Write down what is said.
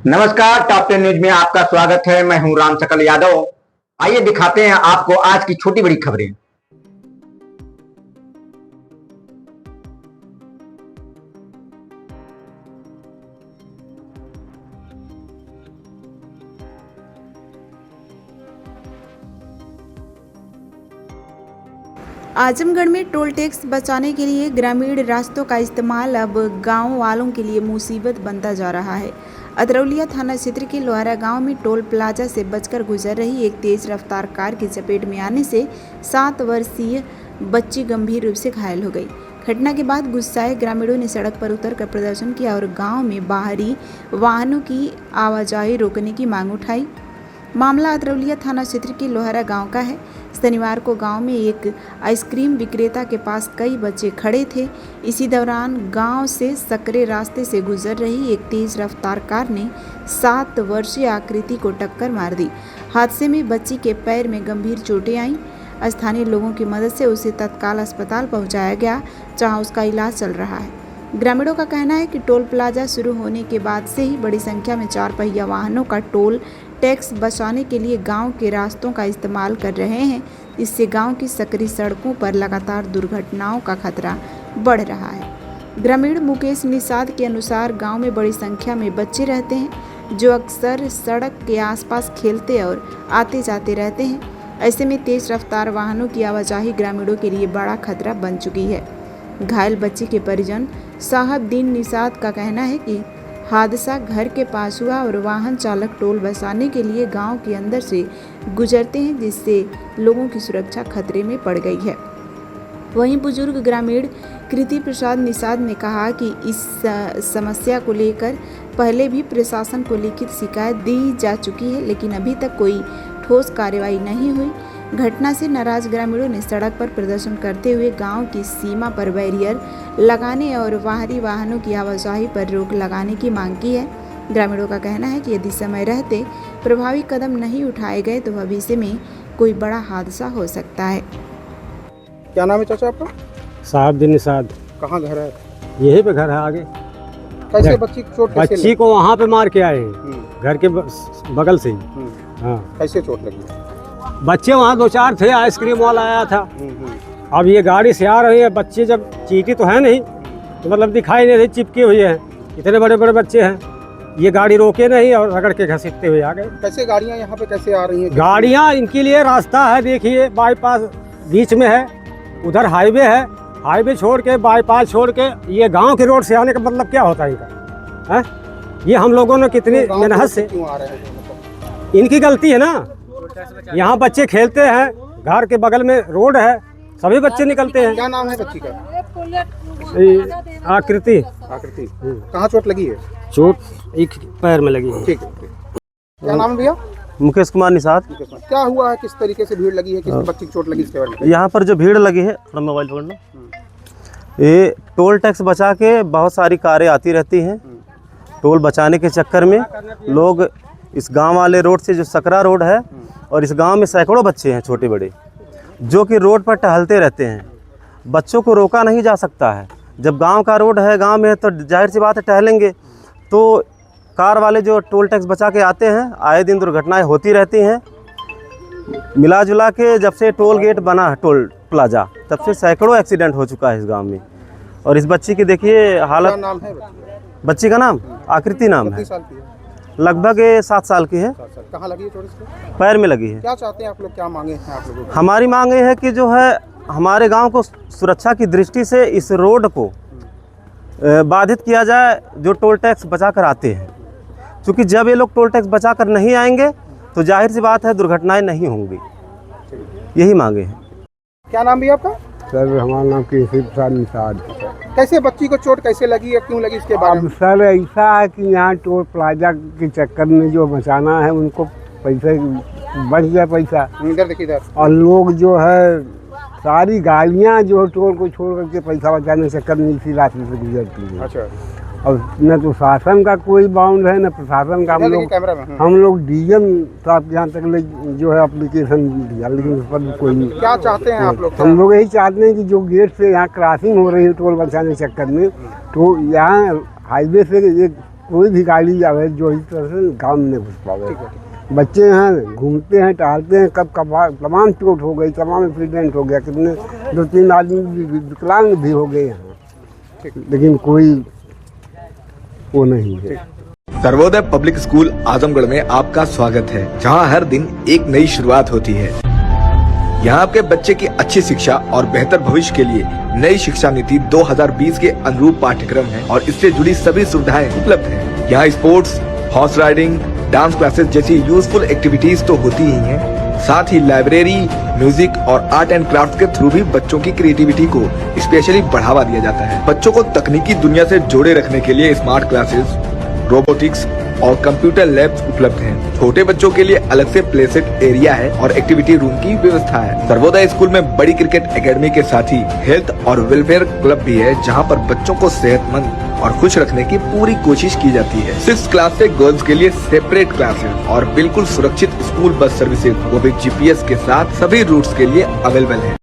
नमस्कार, top 10 news में आपका स्वागत है। मैं हूं राम सकल यादव। आइए दिखाते हैं आपको आज की छोटी बड़ी खबरें। आजमगढ़ में टोल टैक्स बचाने के लिए ग्रामीण रास्तों का इस्तेमाल अब गांव वालों के लिए मुसीबत बनता जा रहा है। अतरौलिया थाना क्षेत्र के लोहारा गांव में टोल प्लाजा से बचकर गुजर रही एक तेज रफ्तार कार की चपेट में आने से 7 वर्षीय बच्ची गंभीर रूप से घायल हो गई। घटना के बाद गुस्साए ग्रामीणों ने सड़क पर उतरकर प्रदर्शन किया और गांव में बाहरी वाहनों की आवाजाही रोकने की मांग उठाई। मामला अतरौलिया थाना क्षेत्र के लोहारा गांव का है। शनिवार को गांव में एक आइसक्रीम विक्रेता के पास कई बच्चे खड़े थे। इसी दौरान गांव से सकरे रास्ते से गुजर रही एक तेज रफ्तार कार ने 7 वर्षीय आकृति को टक्कर मार दी। हादसे में बच्ची के पैर में गंभीर चोटें आईं। स्थानीय लोगों की मदद से उसे तत्काल अस्पताल पहुंचाया गया, जहां उसका इलाज चल रहा है। ग्रामीणों का कहना है कि टोल प्लाजा शुरू होने के बाद से ही बड़ी संख्या में 4 पहिया वाहनों का टोल टैक्स बचाने के लिए गांव के रास्तों का इस्तेमाल कर रहे हैं। इससे गांव की सकरी सड़कों पर लगातार दुर्घटनाओं का खतरा बढ़ रहा है। ग्रामीण मुकेश निषाद के अनुसार गांव में बड़ी संख्या में बच्चे रहते हैं, जो अक्सर सड़क के आसपास खेलते और आते जाते रहते हैं। ऐसे में तेज रफ्तार वाहनों की आवाजाही ग्रामीणों के लिए बड़ा खतरा बन चुकी है। घायल बच्चे के परिजन साहबदीन निषाद का कहना है कि हादसा घर के पास हुआ और वाहन चालक टोल बचाने के लिए गांव के अंदर से गुजरते हैं, जिससे लोगों की सुरक्षा खतरे में पड़ गई है। वहीं बुजुर्ग ग्रामीण कृति प्रसाद निषाद ने कहा कि इस समस्या को लेकर पहले भी प्रशासन को लिखित शिकायत दी जा चुकी है, लेकिन अभी तक कोई ठोस कार्रवाई नहीं हुई। घटना से नाराज ग्रामीणों ने सड़क पर प्रदर्शन करते हुए गांव की सीमा पर बैरियर लगाने और बाहरी वाहनों की आवाजाही पर रोक लगाने की मांग की है। ग्रामीणों का कहना है कि यदि समय रहते प्रभावी कदम नहीं उठाए गए तो भविष्य में कोई बड़ा हादसा हो सकता है। क्या नाम है चाचा आपका? साहबदीन निषाद। कहाँ घर है? यही पे घर है आगे। कैसे बच्ची की चोट कैसे बच्ची को वहाँ पे मार के आए हैं, घर के बगल से ही। हाँ, कैसे चोट लगी? बच्चे वहाँ 2-4 थे, आइसक्रीम वाला आया था। अब ये गाड़ी से आ रही है, बच्चे जब चीटी तो है नहीं, तो मतलब दिखाई नहीं रही, चिपके हुए हैं। इतने बड़े बड़े बच्चे हैं, ये गाड़ी रोके नहीं और रगड़ के घसीटते हुए आ गए। कैसे गाड़ियाँ यहाँ पे कैसे आ रही हैं? गाड़ियाँ इनके लिए रास्ता है, देखिए बाईपास बीच में है, उधर हाईवे है, हाईवे छोड़ के बाईपास छोड़ के ये गांव के रोड से आने का मतलब क्या होता है इनका? है ये हम लोगों ने कितनी मेहनत से, क्यों आ रहे हैं? इनकी गलती है ना। यहाँ बच्चे खेलते हैं, घर के बगल में रोड है, सभी बच्चे निकलते हैं। क्या नाम है बच्ची का? आकृति। आकृति। कहाँ चोट लगी है? चोट एक पैर में लगी है। ठीक है। क्या नाम है भैया? मुकेश कुमार निषाद। क्या हुआ है, किस तरीके से भीड़ लगी है, किस बच्ची की चोट लगी इसके बारे में? यहाँ पर जो भीड़ लगी है, थोड़ा मोबाइल पकड़ना, ये टोल टैक्स बचा के बहुत सारी कारें आती रहती हैं। टोल बचाने के चक्कर में लोग इस गांव वाले रोड से, जो सकरा रोड है, और इस गांव में सैकड़ों बच्चे हैं छोटे बड़े, जो कि रोड पर टहलते रहते हैं। बच्चों को रोका नहीं जा सकता है। जब गांव का रोड है, गांव में, तो जाहिर सी बात है टहलेंगे। तो कार वाले जो टोल टैक्स बचा के आते हैं, आए दिन दुर्घटनाएं होती रहती हैं। मिला जुला के जब से टोल गेट बना है, टोल प्लाजा, तब से सैकड़ों एक्सीडेंट हो चुका है इस गांव में। और इस बच्ची की देखिए हालत। क्या नाम है बच्ची का नाम आकृति नाम है। कितनी साल की है? लगभग 7 साल की है। कहाँ लगी है चोट इसको? पैर में लगी है। क्या चाहते हैं आप लोग, क्या मांगे हैं आप लोगों को? हमारी मांग ये है कि जो है हमारे गांव को सुरक्षा की दृष्टि से इस रोड को बाधित किया जाए, जो टोल टैक्स बचा कर आते हैं। क्योंकि जब ये लोग टोल टैक्स बचा कर नहीं आएंगे तो जाहिर सी बात है दुर्घटनाएं नहीं होंगी। यही मांगे हैं। क्या नाम भी आपका? सर हमारा नाम कृति प्रसाद निषाद। कैसे बच्ची को चोट कैसे लगी है, क्यों लगी इसके बारे में? सर ऐसा है कि यहाँ टोल प्लाजा के चक्कर में जो बचाना है, उनको पैसे बच गया पैसा। इधर देखिए इधर। और लोग जो है सारी गाड़ियाँ जो टोल को छोड़ करके पैसा बचाने के चक्कर में इसी रास्ते से गुजरती हैं। अच्छा। और न तो शासन का कोई बाउंड है, न प्रशासन का। हम लोग डीएम साहब के यहाँ तक जो है एप्लीकेशन दिया, लेकिन उस पर कोई नहीं। क्या चाहते हैं आप लोग? हम लोग यही चाहते हैं कि जो गेट से यहाँ क्रॉसिंग हो रही है टोल बचाने के चक्कर में, तो यहाँ हाईवे से एक कोई भी गाड़ी आवे जो इस तरह से गाँव में नहीं घुस पावे। बच्चे हैं, घूमते हैं, टहलते हैं, कब तमाम चोट हो गई, तमाम एक्सीडेंट हो गया, कितने 2-3 आदमी विकलांग भी हो गए हैं, लेकिन कोई वो नहीं है। सर्वोदय पब्लिक स्कूल आजमगढ़ में आपका स्वागत है, जहां हर दिन एक नई शुरुआत होती है। यहां आपके बच्चे की अच्छी शिक्षा और बेहतर भविष्य के लिए नई शिक्षा नीति 2020 के अनुरूप पाठ्यक्रम है और इससे जुड़ी सभी सुविधाएं उपलब्ध हैं। यहाँ sports, horse riding, dance classes जैसी यूजफुल एक्टिविटीज तो होती ही हैं, साथ ही लाइब्रेरी, म्यूजिक और आर्ट एंड क्राफ्ट के थ्रू भी बच्चों की क्रिएटिविटी को स्पेशली बढ़ावा दिया जाता है। बच्चों को तकनीकी दुनिया से जोड़े रखने के लिए स्मार्ट क्लासेस, रोबोटिक्स और कंप्यूटर लैब्स उपलब्ध हैं। छोटे बच्चों के लिए अलग से प्ले सेट एरिया है और एक्टिविटी रूम की व्यवस्था है। सर्वोदय स्कूल में बड़ी क्रिकेट एकेडमी के साथ ही हेल्थ और वेलफेयर क्लब भी है, जहां पर बच्चों को सेहतमंद और खुश रखने की पूरी कोशिश की जाती है। 6th क्लास से गर्ल्स के लिए सेपरेट क्लासेस और बिल्कुल सुरक्षित स्कूल बस सर्विसेज, वो भी GPS के साथ सभी रूट्स के लिए अवेलेबल है।